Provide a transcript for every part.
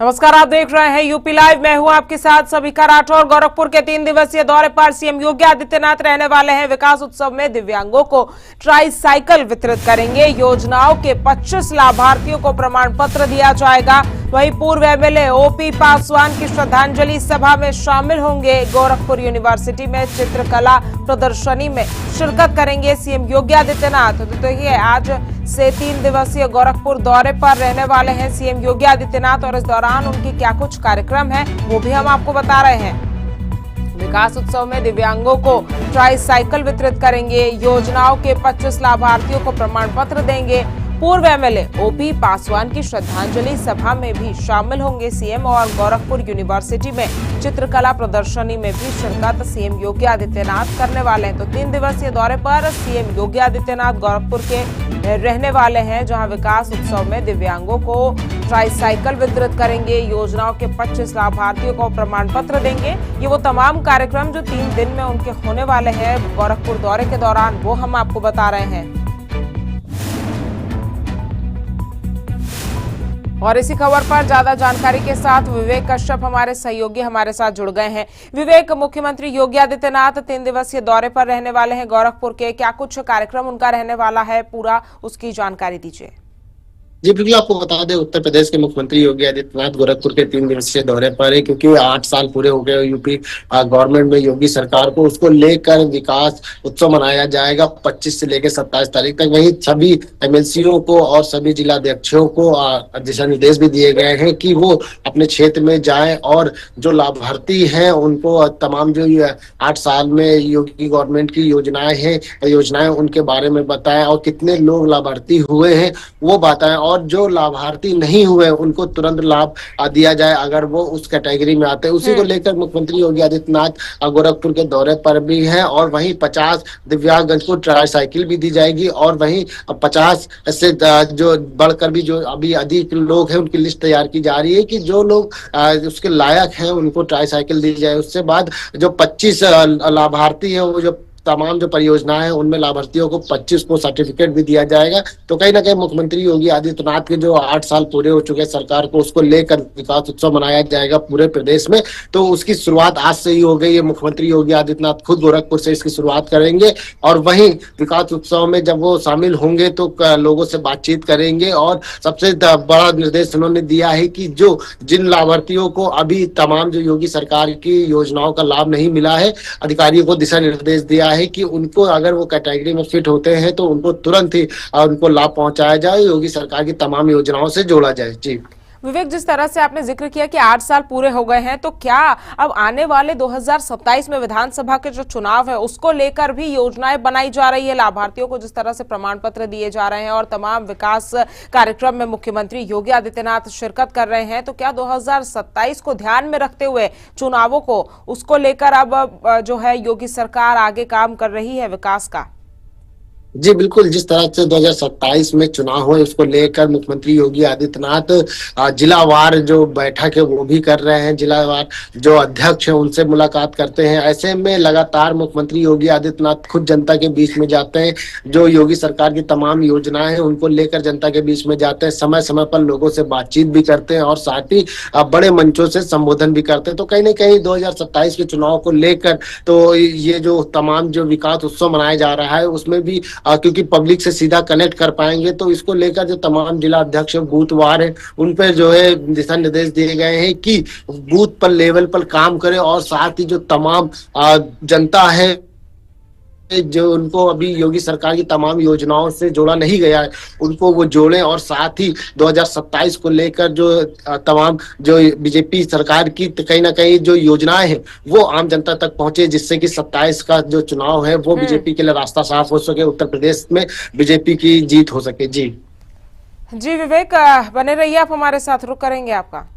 नमस्कार, आप देख रहे हैं यूपी लाइव। मैं हूं आपके साथ सविका राठौर। गोरखपुर के 3 दिवसीय दौरे पर सीएम योगी आदित्यनाथ रहने वाले हैं। विकास उत्सव में दिव्यांगों को ट्राईसाइकिल वितरित करेंगे। योजनाओं के 25 लाभार्थियों को प्रमाण पत्र दिया जाएगा। वहीं पूर्व एमएलए ओपी पासवान की श्रद्धांजलि सभा में शामिल होंगे। गोरखपुर यूनिवर्सिटी में चित्रकला प्रदर्शनी में शिरकत करेंगे सीएम योगी आदित्यनाथ। तो देखिए, आज से 3 दिवसीय गोरखपुर दौरे पर रहने वाले हैं सीएम योगी आदित्यनाथ और इस दौरान उनके क्या कुछ कार्यक्रम हैं वो भी हम आपको बता रहे हैं। विकास उत्सव में दिव्यांगों को ट्राईसाइकिल वितरित करेंगे। योजनाओं के 25 लाभार्थियों को प्रमाण पत्र देंगे। पूर्व एमएलए ओपी पासवान की श्रद्धांजलि सभा में भी शामिल होंगे सीएम और गोरखपुर यूनिवर्सिटी में चित्रकला प्रदर्शनी में भी शिरकत सीएम योगी आदित्यनाथ करने वाले हैं। तो 3 दिवसीय दौरे पर सीएम योगी आदित्यनाथ गोरखपुर के रहने वाले हैं, जहां विकास उत्सव में दिव्यांगों को ट्राईसाइकिल वितरित करेंगे। योजनाओं के 25 लाभार्थियों को प्रमाण पत्र देंगे। ये वो तमाम कार्यक्रम जो 3 दिन में उनके होने वाले हैं गोरखपुर दौरे के दौरान, वो हम आपको बता रहे हैं। और इसी खबर पर ज्यादा जानकारी के साथ विवेक कश्यप हमारे सहयोगी हमारे साथ जुड़ गए हैं। विवेक, मुख्यमंत्री योगी आदित्यनाथ 3 दिवसीय दौरे पर रहने वाले हैं गोरखपुर के, क्या कुछ कार्यक्रम उनका रहने वाला है, पूरा उसकी जानकारी दीजिए। जी बिल्कुल, आपको बता दें उत्तर प्रदेश के मुख्यमंत्री योगी आदित्यनाथ गोरखपुर के 3 दिवसीय दौरे पर है, क्योंकि 8 साल पूरे हो गए यूपी गवर्नमेंट में योगी सरकार को। उसको लेकर विकास उत्सव मनाया जाएगा 25 से लेकर 27 तारीख तक। वहीं सभी एमएलसीओ को और सभी जिलाध्यक्षों को दिशा निर्देश भी दिए गए हैं कि वो अपने क्षेत्र में जाएं और जो लाभार्थी हैं उनको तमाम जो 8 साल में योगी गवर्नमेंट की योजनाएं उनके बारे में बताएं और कितने लोग लाभार्थी हुए हैं वो बताएं, और जो लाभार्थी नहीं हुए उनको तुरंत लाभ दिया जाए अगर वो उस कैटेगरी में आते हैं। उसी को लेकर मुख्यमंत्री योगी आदित्यनाथ गोरखपुर के दौरे पर भी हैं। और वहीं 50 दिव्यांगजन को ट्राईसाइकिल भी दी जाएगी और वहीं 50 से जो बढ़कर भी जो अभी अधिक लोग हैं उनकी लिस्ट तैयार की जा रही है कि जो लोग उसके लायक हैं उनको ट्राईसाइकिल दी जाए। उससे बाद जो 25 लाभार्थी है वो जो तमाम जो परियोजनाएं हैं उनमें लाभार्थियों को 25 को सर्टिफिकेट भी दिया जाएगा। तो कहीं ना कहीं मुख्यमंत्री योगी आदित्यनाथ के जो 8 साल पूरे हो चुके हैं सरकार को, उसको लेकर विकास उत्सव मनाया जाएगा पूरे प्रदेश में। तो उसकी शुरुआत आज से ही हो गई है। मुख्यमंत्री योगी आदित्यनाथ खुद गोरखपुर से इसकी शुरुआत करेंगे और वहीं विकास उत्सव में जब वो शामिल होंगे तो लोगों से बातचीत करेंगे। और सबसे बड़ा निर्देश उन्होंने दिया है कि जो जिन लाभार्थियों को अभी तमाम जो योगी सरकार की योजनाओं का लाभ नहीं मिला है, अधिकारियों को दिशा निर्देश दिया है कि उनको अगर वो कैटेगरी में फिट होते हैं तो उनको तुरंत ही उनको लाभ पहुंचाया जाए, योगी सरकार की तमाम योजनाओं से जोड़ा जाए। जी विवेक, जिस तरह से आपने जिक्र किया कि 8 साल पूरे हो गए हैं, तो क्या अब आने वाले 2027 में विधानसभा के जो चुनाव है उसको लेकर भी योजनाएं बनाई जा रही है? लाभार्थियों को जिस तरह से प्रमाण पत्र दिए जा रहे हैं और तमाम विकास कार्यक्रम में मुख्यमंत्री योगी आदित्यनाथ शिरकत कर रहे हैं, तो क्या 2027 को ध्यान में रखते हुए चुनावों को उसको लेकर अब जो है योगी सरकार आगे काम कर रही है विकास का? जी बिल्कुल, जिस तरह से 2027 में चुनाव हुए उसको लेकर मुख्यमंत्री योगी आदित्यनाथ जिलावार जो बैठक है वो भी कर रहे हैं। जिलावार जो अध्यक्ष है उनसे मुलाकात करते हैं। ऐसे में लगातार मुख्यमंत्री योगी आदित्यनाथ खुद जनता के बीच में जाते हैं। जो योगी सरकार की तमाम योजनाएं हैं उनको लेकर जनता के बीच में जाते हैं। समय समय पर लोगों से बातचीत भी करते हैं और साथ ही बड़े मंचों से संबोधन भी करते हैं। तो कहीं ना कहीं 2027 के चुनाव को लेकर तो ये जो तमाम जो विकास उत्सव मनाया जा रहा है उसमें भी क्योंकि पब्लिक से सीधा कनेक्ट कर पाएंगे, तो इसको लेकर जो तमाम जिला अध्यक्ष बूथवार है उन पर जो है दिशा निर्देश दिए गए हैं कि बूथ पर लेवल पर काम करें और साथ ही जो तमाम जनता है जो उनको अभी योगी सरकार की तमाम योजनाओं से जोड़ा नहीं गया है उनको वो जोड़ें। और साथ ही 2027 को लेकर जो तमाम जो बीजेपी सरकार की कहीं ना कहीं जो योजनाएं हैं वो आम जनता तक पहुंचे, जिससे कि 27 का जो चुनाव है वो बीजेपी के लिए रास्ता साफ हो सके, उत्तर प्रदेश में बीजेपी की जीत हो सके। जी विवेक, बने रहिए आप हमारे साथ, रुक करेंगे आपका।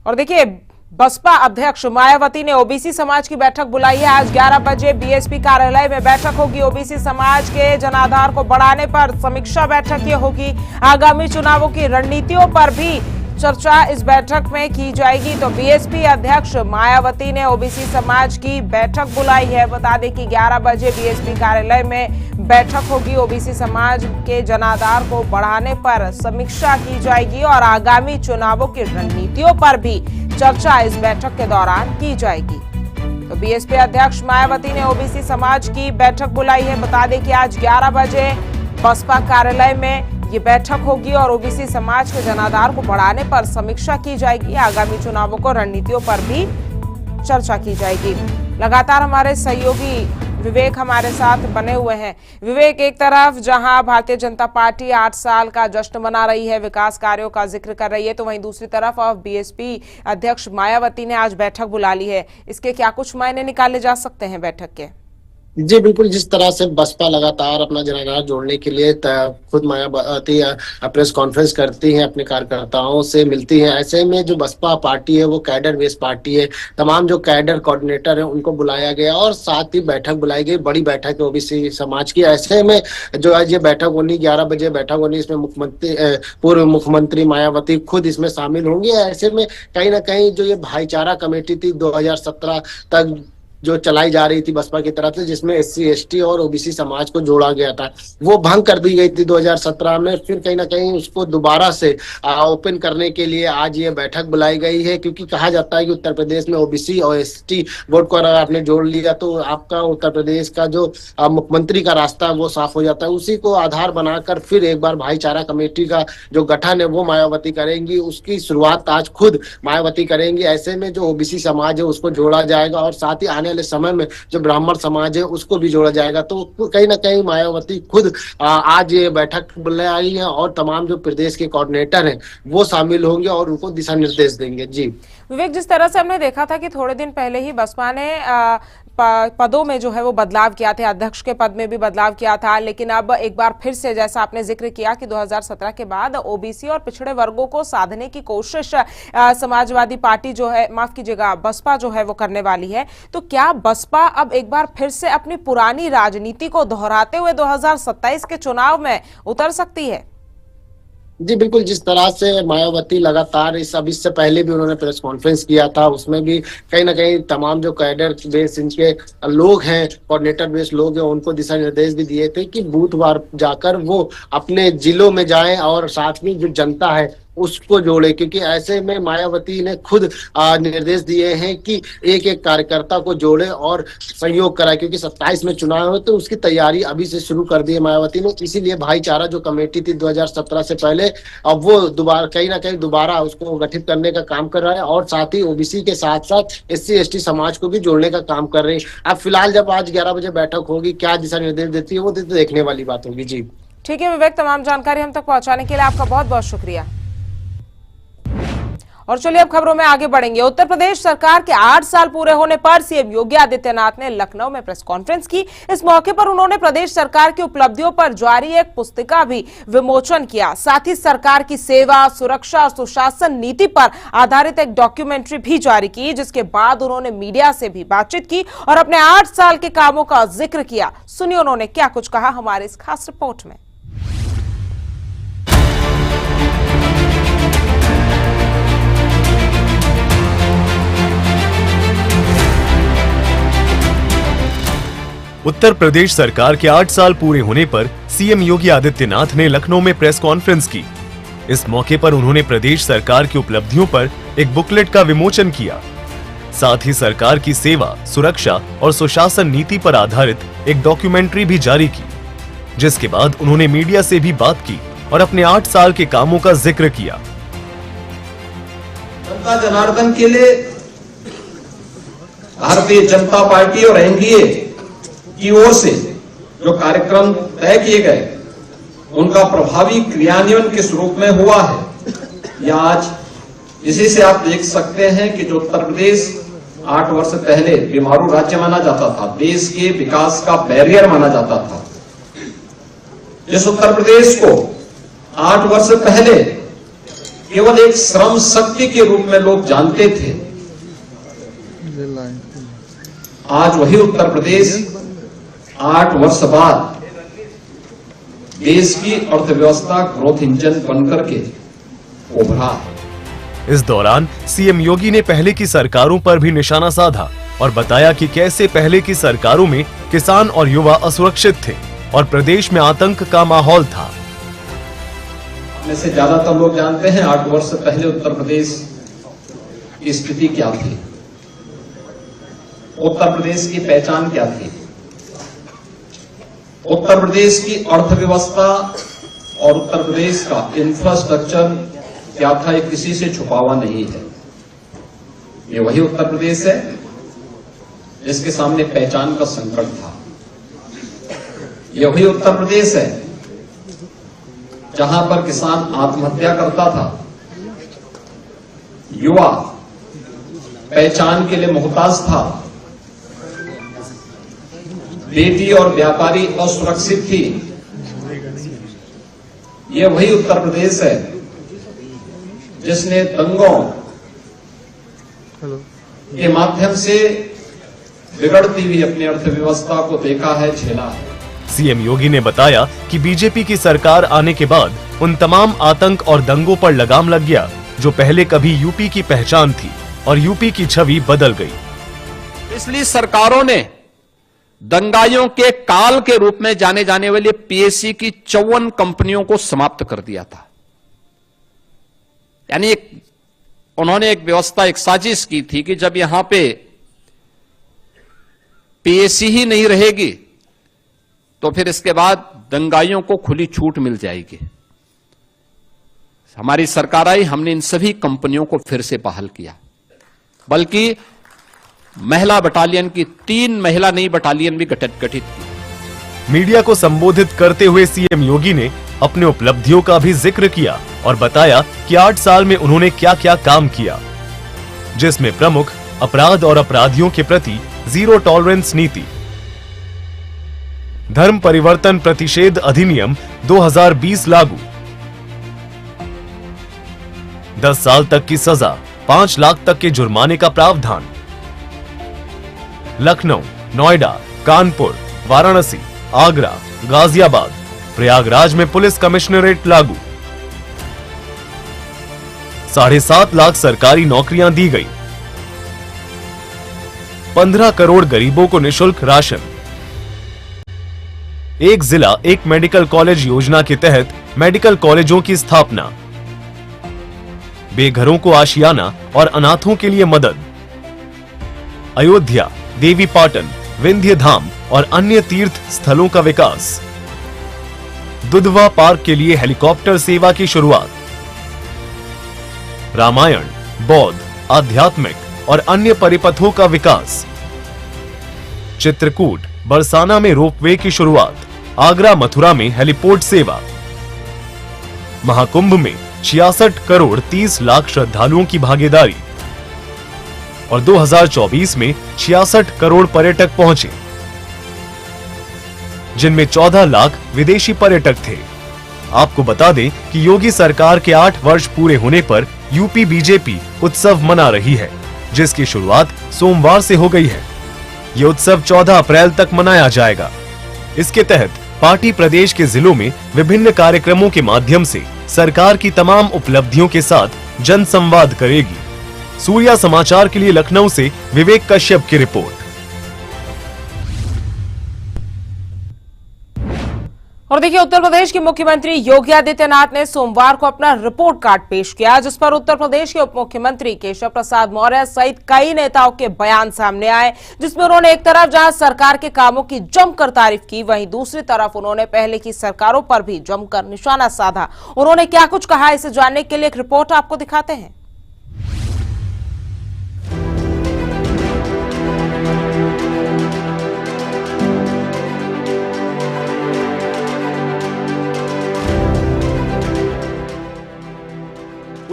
और देखिए, बसपा अध्यक्ष मायावती ने ओबीसी समाज की बैठक बुलाई है। आज 11 बजे बीएसपी कार्यालय में बैठक होगी। ओबीसी समाज के जनाधार को बढ़ाने पर समीक्षा बैठक ये होगी। आगामी चुनावों की रणनीतियों पर भी चर्चा इस बैठक में की जाएगी। तो बीएसपी अध्यक्ष मायावती ने ओबीसी समाज की बैठक बुलाई है। बता दें कि 11 बजे बीएसपी कार्यालय में बैठक होगी। ओबीसी समाज के जनाधार को बढ़ाने पर समीक्षा की जाएगी और आगामी चुनावों की रणनीतियों पर भी चर्चा इस बैठक के दौरान की जाएगी। तो बीएसपी अध्यक्ष मायावती ने ओबीसी समाज की बैठक बुलाई है। बता दें कि आज 11 बजे बसपा कार्यालय में ये बैठक होगी और ओबीसी समाज के जनाधार को बढ़ाने पर समीक्षा की जाएगी। आगामी चुनावों को रणनीतियों पर भी चर्चा की जाएगी। लगातार हमारे सहयोगी विवेक हमारे साथ बने हुए हैं। विवेक, एक तरफ जहां भारतीय जनता पार्टी 8 साल का जश्न मना रही है, विकास कार्यों का जिक्र कर रही है, तो वहीं दूसरी तरफ अब बीएसपी अध्यक्ष मायावती ने आज बैठक बुला ली है। इसके क्या कुछ मायने निकाले जा सकते हैं बैठक के? जी बिल्कुल, जिस तरह से बसपा लगातार अपना जनाधार जोड़ने के लिए खुद मायावती प्रेस कॉन्फ्रेंस करती हैं, अपने कार्यकर्ताओं से मिलती हैं, ऐसे में जो बसपा पार्टी है वो कैडर बेस्ड पार्टी है। तमाम जो कैडर कोऑर्डिनेटर हैं उनको बुलाया गया और साथ ही बैठक बुलाई गई, बड़ी बैठक है ओबीसी समाज की। ऐसे में जो आज ये बैठक होनी, 11 बजे बैठक होनी, इसमें पूर्व मुख्यमंत्री मायावती खुद इसमें शामिल होंगी। ऐसे में कहीं ना कहीं जो ये भाईचारा कमेटी थी 2017 तक जो चलाई जा रही थी बसपा की तरफ से, जिसमें SC ST और ओबीसी समाज को जोड़ा गया था, वो भंग कर दी गई थी 2017 में। फिर कहीं ना कहीं उसको दोबारा से ओपन करने के लिए आज ये बैठक बुलाई गई है, क्योंकि कहा जाता है कि उत्तर प्रदेश में ओबीसी और ST वोट को अगर आपने जोड़ लिया तो आपका उत्तर प्रदेश का जो मुख्यमंत्री का रास्ता है वो साफ हो जाता है। उसी को आधार बनाकर फिर एक बार भाईचारा कमेटी का जो गठन है वो मायावती करेंगी, उसकी शुरुआत आज खुद मायावती करेंगी। ऐसे में जो ओबीसी समाज है उसको जोड़ा जाएगा और साथ ही आने समय में जो ब्राह्मण समाज है उसको भी जोड़ा जाएगा। तो कहीं ना कहीं मायावती खुद आज ये बैठक बुलाई है और तमाम जो प्रदेश के कोऑर्डिनेटर हैं वो शामिल होंगे और उनको दिशा निर्देश देंगे। जी विवेक, जिस तरह से हमने देखा था कि थोड़े दिन पहले ही बसपा ने पदों में जो है वो बदलाव किया था, अध्यक्ष के पद में भी बदलाव किया था, लेकिन अब एक बार फिर से जैसा आपने जिक्र किया कि 2017 के बाद ओबीसी और पिछड़े वर्गों को साधने की कोशिश समाजवादी पार्टी जो है, माफ कीजिएगा, बसपा जो है वो करने वाली है। तो क्या बसपा अब एक बार फिर से अपनी पुरानी राजनीति को दोहराते हुए 2027 के चुनाव में उतर सकती है? जी बिल्कुल, जिस तरह से मायावती लगातार इससे पहले भी उन्होंने प्रेस कॉन्फ्रेंस किया था, उसमें भी कहीं ना कहीं तमाम जो कैडर बेस इनके लोग हैं, कोऑर्डिनेटर बेस लोग हैं, उनको दिशा निर्देश भी दिए थे कि बूथवार जाकर वो अपने जिलों में जाएं और साथ में जो जनता है उसको जोड़े, क्योंकि ऐसे में मायावती ने खुद निर्देश दिए हैं कि एक एक कार्यकर्ता को जोड़े और सहयोग कराए, क्योंकि 27 में चुनाव है तो उसकी तैयारी अभी से शुरू कर दी है मायावती ने। इसीलिए भाईचारा जो कमेटी थी 2017 से पहले, अब वो दोबारा कहीं ना कहीं दोबारा उसको गठित करने का काम कर रहा है और साथ ही ओबीसी के साथ साथ SC ST समाज को भी जोड़ने का काम कर रहे हैं। अब फिलहाल जब आज 11 बजे बैठक होगी, क्या दिशा निर्देश देती है वो देखने वाली बात होगी। जी ठीक है विवेक, तमाम जानकारी हम तक पहुंचाने के लिए आपका बहुत बहुत शुक्रिया। और चलिए अब खबरों में आगे बढ़ेंगे। उत्तर प्रदेश सरकार के 8 साल पूरे होने पर सीएम योगी आदित्यनाथ ने लखनऊ में प्रेस कॉन्फ्रेंस की। इस मौके पर उन्होंने प्रदेश सरकार की उपलब्धियों पर जारी एक पुस्तिका भी विमोचन किया। साथ ही सरकार की सेवा, सुरक्षा और सुशासन नीति पर आधारित एक डॉक्यूमेंट्री भी जारी की, जिसके बाद उन्होंने मीडिया से भी बातचीत की और अपने 8 साल के कामों का जिक्र किया। सुनिए उन्होंने क्या कुछ कहा हमारे इस खास रिपोर्ट में। उत्तर प्रदेश सरकार के 8 साल पूरे होने पर सीएम योगी आदित्यनाथ ने लखनऊ में प्रेस कॉन्फ्रेंस की। इस मौके पर उन्होंने प्रदेश सरकार की उपलब्धियों पर एक बुकलेट का विमोचन किया। साथ ही सरकार की सेवा, सुरक्षा और सुशासन नीति पर आधारित एक डॉक्यूमेंट्री भी जारी की, जिसके बाद उन्होंने मीडिया से भी बात की और अपने 8 साल के कामों का जिक्र किया। जनता जनार्दन के लिए भारतीय जनता पार्टी और एनडीए की ओर से जो कार्यक्रम तय किए गए उनका प्रभावी क्रियान्वयन किस रूप में हुआ है, या आज इसी से आप देख सकते हैं कि जो उत्तर प्रदेश 8 वर्ष पहले बीमारू राज्य माना जाता था, देश के विकास का बैरियर माना जाता था, जिस उत्तर प्रदेश को 8 वर्ष पहले केवल एक श्रम शक्ति के रूप में लोग जानते थे, आज वही उत्तर प्रदेश 8 वर्ष बाद देश की अर्थव्यवस्था ग्रोथ इंजन बनकर के उभरा। इस दौरान सीएम योगी ने पहले की सरकारों पर भी निशाना साधा और बताया कि कैसे पहले की सरकारों में किसान और युवा असुरक्षित थे और प्रदेश में आतंक का माहौल था। में से ज्यादातर लोग जानते हैं 8 वर्ष पहले उत्तर प्रदेश की स्थिति क्या थी, उत्तर प्रदेश की पहचान क्या थी, उत्तर प्रदेश की अर्थव्यवस्था और उत्तर प्रदेश का इंफ्रास्ट्रक्चर क्या था, ये किसी से छुपा हुआ नहीं है। ये वही उत्तर प्रदेश है जिसके सामने पहचान का संकट था। ये वही उत्तर प्रदेश है जहां पर किसान आत्महत्या करता था, युवा पहचान के लिए मोहताज था, बेटी और व्यापारी असुरक्षित थी। ये वही उत्तर प्रदेश है जिसने दंगों के माध्यम से बिगड़ती हुई अपनी अर्थव्यवस्था को देखा है, झेला है। सीएम योगी ने बताया कि बीजेपी की सरकार आने के बाद उन तमाम आतंक और दंगों पर लगाम लग गया जो पहले कभी यूपी की पहचान थी और यूपी की छवि बदल गई। पिछली सरकारों ने दंगाइयों के काल के रूप में जाने जाने वाली पीएससी की 54 कंपनियों को समाप्त कर दिया था। यानी उन्होंने एक व्यवस्था, एक साजिश की थी कि जब यहां पे पीएससी ही नहीं रहेगी तो फिर इसके बाद दंगाइयों को खुली छूट मिल जाएगी। हमारी सरकार आई, हमने इन सभी कंपनियों को फिर से बहाल किया, बल्कि महिला बटालियन की 3 महिला नई बटालियन भी गठित की। मीडिया को संबोधित करते हुए सीएम योगी ने अपने उपलब्धियों का भी जिक्र किया और बताया कि 8 साल में उन्होंने क्या क्या काम किया, जिसमें प्रमुख अपराध और अपराधियों के प्रति जीरो टॉलरेंस नीति, धर्म परिवर्तन प्रतिषेध अधिनियम 2020 लागू, 10 साल तक की सजा, 5 लाख तक के जुर्माने का प्रावधान, लखनऊ, नोएडा, कानपुर, वाराणसी, आगरा, गाजियाबाद, प्रयागराज में पुलिस कमिश्नरेट लागू, 7.5 लाख सरकारी नौकरियां दी गई, 15 करोड़ गरीबों को निशुल्क राशन, एक जिला एक मेडिकल कॉलेज योजना के तहत मेडिकल कॉलेजों की स्थापना, बेघरों को आशियाना और अनाथों के लिए मदद, अयोध्या, देवी पाटन, विंध्य धाम और अन्य तीर्थ स्थलों का विकास, दुधवा पार्क के लिए हेलीकॉप्टर सेवा की शुरुआत, रामायण, बौद्ध, आध्यात्मिक और अन्य परिपथों का विकास, चित्रकूट, बरसाना में रोपवे की शुरुआत, आगरा मथुरा में हेलीपोर्ट सेवा, महाकुंभ में 66 करोड़ 30 लाख श्रद्धालुओं की भागीदारी और 2024 में 66 करोड़ पर्यटक पहुंचे, जिनमें 14 लाख विदेशी पर्यटक थे। आपको बता दें कि योगी सरकार के 8 वर्ष पूरे होने पर यूपी बीजेपी उत्सव मना रही है, जिसकी शुरुआत सोमवार से हो गई है। ये उत्सव 14 अप्रैल तक मनाया जाएगा। इसके तहत पार्टी प्रदेश के जिलों में विभिन्न कार्यक्रमों के माध्यम से सरकार की तमाम उपलब्धियों के साथ जनसंवाद करेगी। सूर्या समाचार के लिए लखनऊ से विवेक कश्यप की रिपोर्ट। और देखिए, उत्तर प्रदेश के मुख्यमंत्री योगी आदित्यनाथ ने सोमवार को अपना रिपोर्ट कार्ड पेश किया, जिस पर उत्तर प्रदेश के उप मुख्यमंत्री केशव प्रसाद मौर्य सहित कई नेताओं के बयान सामने आए, जिसमें उन्होंने एक तरफ जहां सरकार के कामों की जमकर तारीफ की, वहीं दूसरी तरफ उन्होंने पहले की सरकारों पर भी जमकर निशाना साधा। उन्होंने क्या कुछ कहा, इसे जानने के लिए एक रिपोर्ट आपको दिखाते हैं।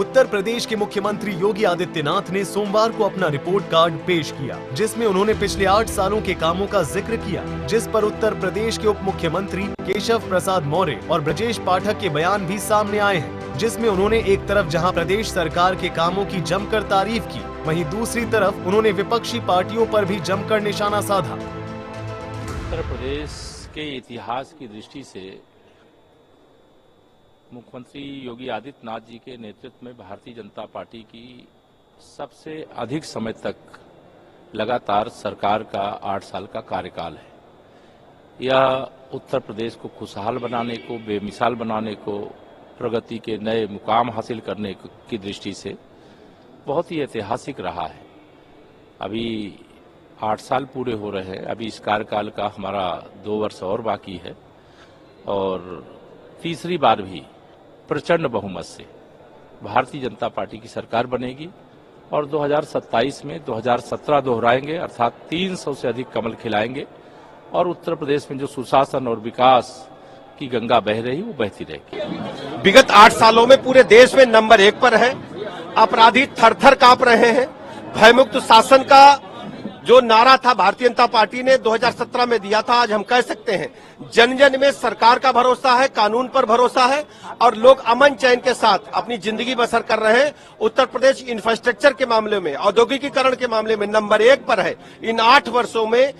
उत्तर प्रदेश के मुख्यमंत्री योगी आदित्यनाथ ने सोमवार को अपना रिपोर्ट कार्ड पेश किया, जिसमें उन्होंने पिछले 8 सालों के कामों का जिक्र किया, जिस पर उत्तर प्रदेश के उप मुख्यमंत्री केशव प्रसाद मौर्य और ब्रजेश पाठक के बयान भी सामने आए हैं, जिसमें उन्होंने एक तरफ जहां प्रदेश सरकार के कामों की जमकर तारीफ की, वहीं दूसरी तरफ उन्होंने विपक्षी पार्टियों पर भी जमकर निशाना साधा। उत्तर प्रदेश के इतिहास की दृष्टि से मुख्यमंत्री योगी आदित्यनाथ जी के नेतृत्व में भारतीय जनता पार्टी की सबसे अधिक समय तक लगातार सरकार का 8 साल का कार्यकाल है। यह उत्तर प्रदेश को खुशहाल बनाने को, बेमिसाल बनाने को, प्रगति के नए मुकाम हासिल करने की दृष्टि से बहुत ही ऐतिहासिक रहा है। अभी 8 साल पूरे हो रहे हैं, अभी इस कार्यकाल का हमारा 2 वर्ष और बाकी है और तीसरी बार भी प्रचंड बहुमत से भारतीय जनता पार्टी की सरकार बनेगी और 2027 में 2017 दोहराएंगे, अर्थात 300 से अधिक कमल खिलाएंगे और उत्तर प्रदेश में जो सुशासन और विकास की गंगा बह रही वो बहती रहेगी। विगत 8 सालों में पूरे देश में नंबर 1 पर है। अपराधी थर-थर कांप रहे हैं। भयमुक्त शासन का जो नारा था भारतीय जनता पार्टी ने 2017 में दिया था, आज हम कह सकते हैं जन जन में सरकार का भरोसा है, कानून पर भरोसा है और लोग अमन चैन के साथ अपनी जिंदगी बसर कर रहे हैं। उत्तर प्रदेश इंफ्रास्ट्रक्चर के मामले में, औद्योगिकीकरण के मामले में नंबर 1 पर है। इन 8 वर्षों में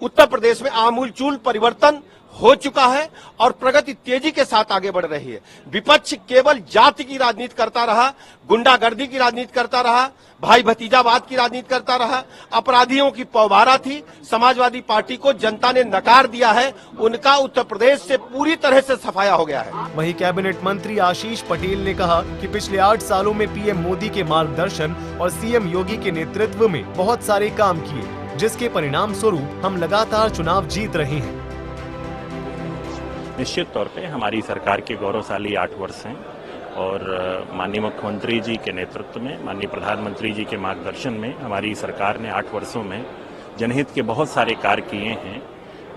उत्तर प्रदेश में आमूलचूल परिवर्तन हो चुका है और प्रगति तेजी के साथ आगे बढ़ रही है। विपक्ष केवल जाति की राजनीति करता रहा, गुंडागर्दी की राजनीति करता रहा, भाई भतीजावाद की राजनीति करता रहा, अपराधियों की पौवारा थी। समाजवादी पार्टी को जनता ने नकार दिया है, उनका उत्तर प्रदेश से पूरी तरह से सफाया हो गया है। वहीं कैबिनेट मंत्री आशीष पटेल ने कहा कि पिछले 8 सालों में पीएम मोदी के मार्गदर्शन और सीएम योगी के नेतृत्व में बहुत सारे काम किए, जिसके परिणाम स्वरूप हम लगातार चुनाव जीत रहे हैं। निश्चित तौर पे हमारी सरकार के गौरवशाली 8 वर्ष हैं और माननीय मुख्यमंत्री जी के नेतृत्व में, माननीय प्रधानमंत्री जी के मार्गदर्शन में हमारी सरकार ने 8 वर्षों में जनहित के बहुत सारे कार्य किए हैं,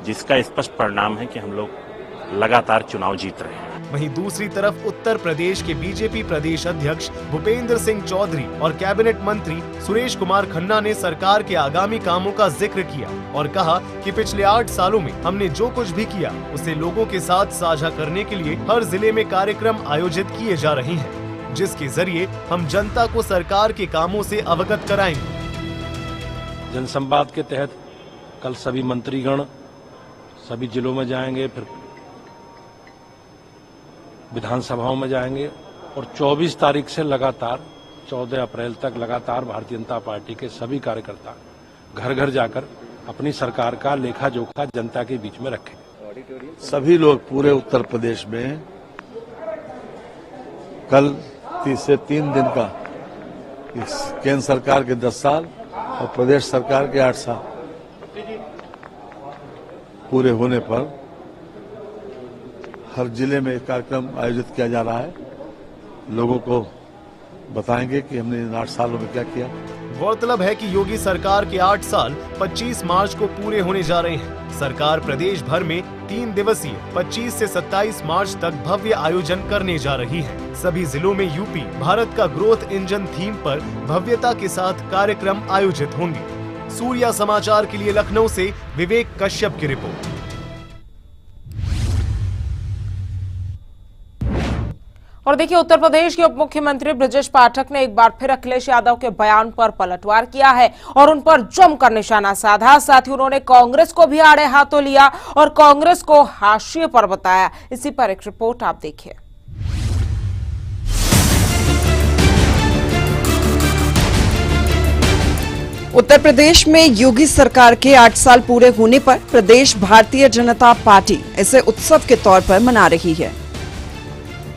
जिसका स्पष्ट परिणाम है कि हम लोग लगातार चुनाव जीत रहे हैं। वहीं दूसरी तरफ उत्तर प्रदेश के बीजेपी प्रदेश अध्यक्ष भूपेंद्र सिंह चौधरी और कैबिनेट मंत्री सुरेश कुमार खन्ना ने सरकार के आगामी कामों का जिक्र किया और कहा कि पिछले 8 सालों में हमने जो कुछ भी किया उसे लोगों के साथ साझा करने के लिए हर जिले में कार्यक्रम आयोजित किए जा रहे हैं, जिसके जरिए हम जनता को सरकार के कामों से अवगत कराएंगे। जनसंवाद के तहत कल सभी मंत्रीगण सभी जिलों में जाएंगे, फिर विधानसभाओं में जाएंगे और 24 तारीख से लगातार 14 अप्रैल तक लगातार भारतीय जनता पार्टी के सभी कार्यकर्ता घर घर जाकर अपनी सरकार का लेखा जोखा जनता के बीच में रखेंगे। सभी लोग पूरे उत्तर प्रदेश में कल 30 से 3 दिन का इस केंद्र सरकार के 10 साल और प्रदेश सरकार के 8 साल पूरे होने पर हर जिले में एक कार्यक्रम आयोजित किया जा रहा है। लोगों को बताएंगे कि हमने इन 8 सालों में क्या किया। गौरतलब है कि योगी सरकार के 8 साल 25 मार्च को पूरे होने जा रहे हैं। सरकार प्रदेश भर में 3 दिवसीय 25 से 27 मार्च तक भव्य आयोजन करने जा रही है। सभी जिलों में यूपी भारत का ग्रोथ इंजन थीम पर भव्यता के साथ कार्यक्रम आयोजित होंगे। सूर्या समाचार के लिए लखनऊ से विवेक कश्यप की रिपोर्ट। और देखिए, उत्तर प्रदेश के उप मुख्यमंत्री ब्रजेश पाठक ने एक बार फिर अखिलेश यादव के बयान पर पलटवार किया है और उन पर जमकर निशाना साधा। साथ ही उन्होंने कांग्रेस को भी आड़े हाथों लिया और कांग्रेस को हाशिए पर बताया। इसी पर एक रिपोर्ट आप देखिए। उत्तर प्रदेश में योगी सरकार के 8 साल पूरे होने पर प्रदेश भारतीय जनता पार्टी इसे उत्सव के तौर पर मना रही है।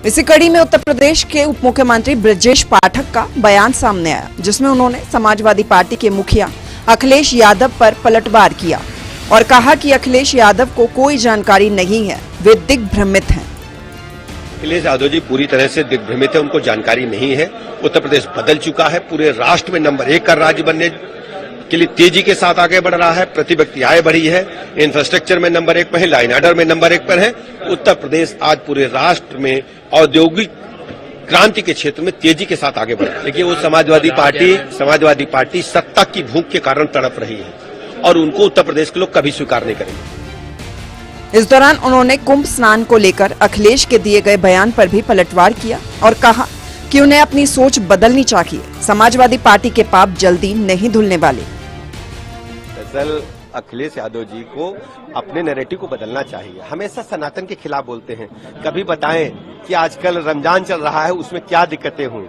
इसी कड़ी में उत्तर प्रदेश के उप मुख्यमंत्री ब्रजेश पाठक का बयान सामने आया, जिसमें उन्होंने समाजवादी पार्टी के मुखिया अखिलेश यादव पर पलटवार किया और कहा कि अखिलेश यादव को कोई जानकारी नहीं है, वे दिग्भ्रमित हैं। अखिलेश यादव जी पूरी तरह से दिग्भ्रमित है, उनको जानकारी नहीं है। उत्तर प्रदेश बदल चुका है, पूरे राष्ट्र में नंबर 1 का राज्य बनने के लिए तेजी के साथ आगे बढ़ रहा है। प्रति व्यक्ति आय बढ़ी है, इंफ्रास्ट्रक्चर में नंबर 1 पर है, लाइन ऑर्डर में नंबर 1 पर है। उत्तर प्रदेश आज पूरे राष्ट्र में औद्योगिक क्रांति के क्षेत्र में तेजी के साथ आगे बढ़ रहा है। देखिए, वो समाजवादी पार्टी सत्ता की भूख के कारण तड़प रही है और उनको उत्तर प्रदेश के लोग कभी स्वीकार नहीं करेंगे। इस दौरान उन्होंने कुंभ स्नान को लेकर अखिलेश के दिए गए बयान पर भी पलटवार किया और कहा कि उन्हें अपनी सोच बदलनी चाहिए। समाजवादी पार्टी के पाप जल्दी नहीं धुलने वाले। दरअसल अखिलेश यादव जी को अपने नैरेटिव को बदलना चाहिए। हमेशा सनातन के खिलाफ बोलते हैं। कभी बताएं कि आजकल रमजान चल रहा है, उसमें क्या दिक्कतें हुई।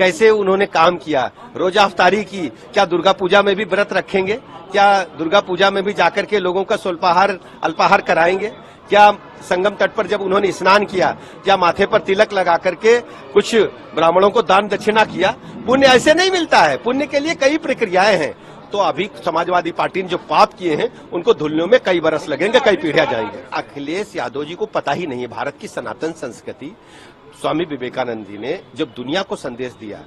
कैसे उन्होंने काम किया, रोजा अफ्तारी की, क्या दुर्गा पूजा में भी व्रत रखेंगे, क्या दुर्गा पूजा में भी जाकर के लोगों का स्वल्पाहार अल्पाहार कराएंगे, क्या संगम तट पर जब उन्होंने स्नान किया, क्या माथे पर तिलक लगा करके कुछ ब्राह्मणों को दान दक्षिणा किया। पुण्य ऐसे नहीं मिलता है, पुण्य के लिए कई प्रक्रियाएं हैं। तो अभी समाजवादी पार्टी ने जो पाप किए हैं उनको धुलने में कई बरस लगेंगे, कई पीढ़ियां जाएंगे। अखिलेश यादव जी को पता ही नहीं है भारत की सनातन संस्कृति। स्वामी विवेकानंद जी ने जब दुनिया को संदेश दिया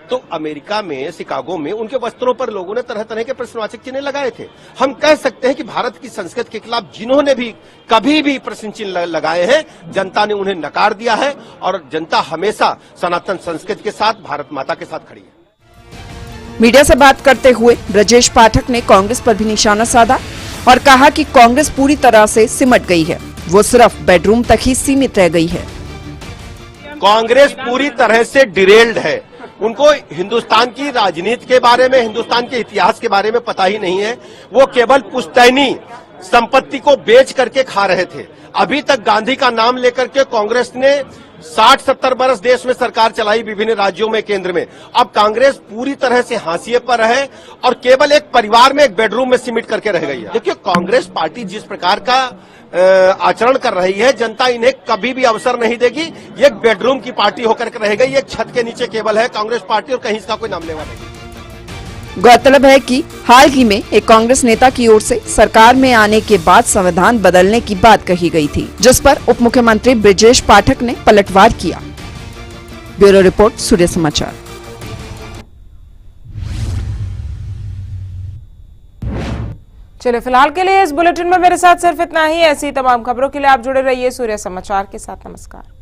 तो अमेरिका में, शिकागो में उनके वस्त्रों पर लोगों ने तरह तरह के प्रश्नवाचक चिन्ह लगाए थे। हम कह सकते हैं कि भारत की संस्कृति के खिलाफ जिन्होंने भी कभी भी प्रश्न चिन्ह लगाए हैं, जनता ने उन्हें नकार दिया है और जनता हमेशा सनातन संस्कृति के साथ, भारत माता के साथ खड़ी है। मीडिया से बात करते हुए ब्रजेश पाठक ने कांग्रेस पर भी निशाना साधा और कहा कि कांग्रेस पूरी तरह से सिमट गई है, वो सिर्फ बेडरूम तक ही सीमित रह गई है। कांग्रेस पूरी तरह से डिरेल्ड है। उनको हिंदुस्तान की राजनीति के बारे में, हिंदुस्तान के इतिहास के बारे में पता ही नहीं है। वो केवल पुश्तैनी संपत्ति को बेच करके खा रहे थे। अभी तक गांधी का नाम लेकर के कांग्रेस ने 60-70 बरस देश में सरकार चलाई, विभिन्न राज्यों में, केंद्र में। अब कांग्रेस पूरी तरह से हाशिए पर है और केवल एक परिवार में, एक बेडरूम में सिमट करके रह गई है। देखिए, कांग्रेस पार्टी जिस प्रकार का आचरण कर रही है, जनता इन्हें कभी भी अवसर नहीं देगी। ये एक बेडरूम की पार्टी होकर के रह गई, एक छत के नीचे केवल है कांग्रेस पार्टी और कहीं इसका कोई नाम लेवा नहीं। गौरतलब है कि हाल ही में एक कांग्रेस नेता की ओर से सरकार में आने के बाद संविधान बदलने की बात कही गई थी, जिस पर उप मुख्यमंत्री ब्रजेश पाठक ने पलटवार किया। ब्यूरो रिपोर्ट, सूर्य समाचार। चलिए, फिलहाल के लिए इस बुलेटिन में मेरे साथ सिर्फ इतना ही। ऐसी तमाम खबरों के लिए आप जुड़े रहिए सूर्य समाचार के साथ। नमस्कार।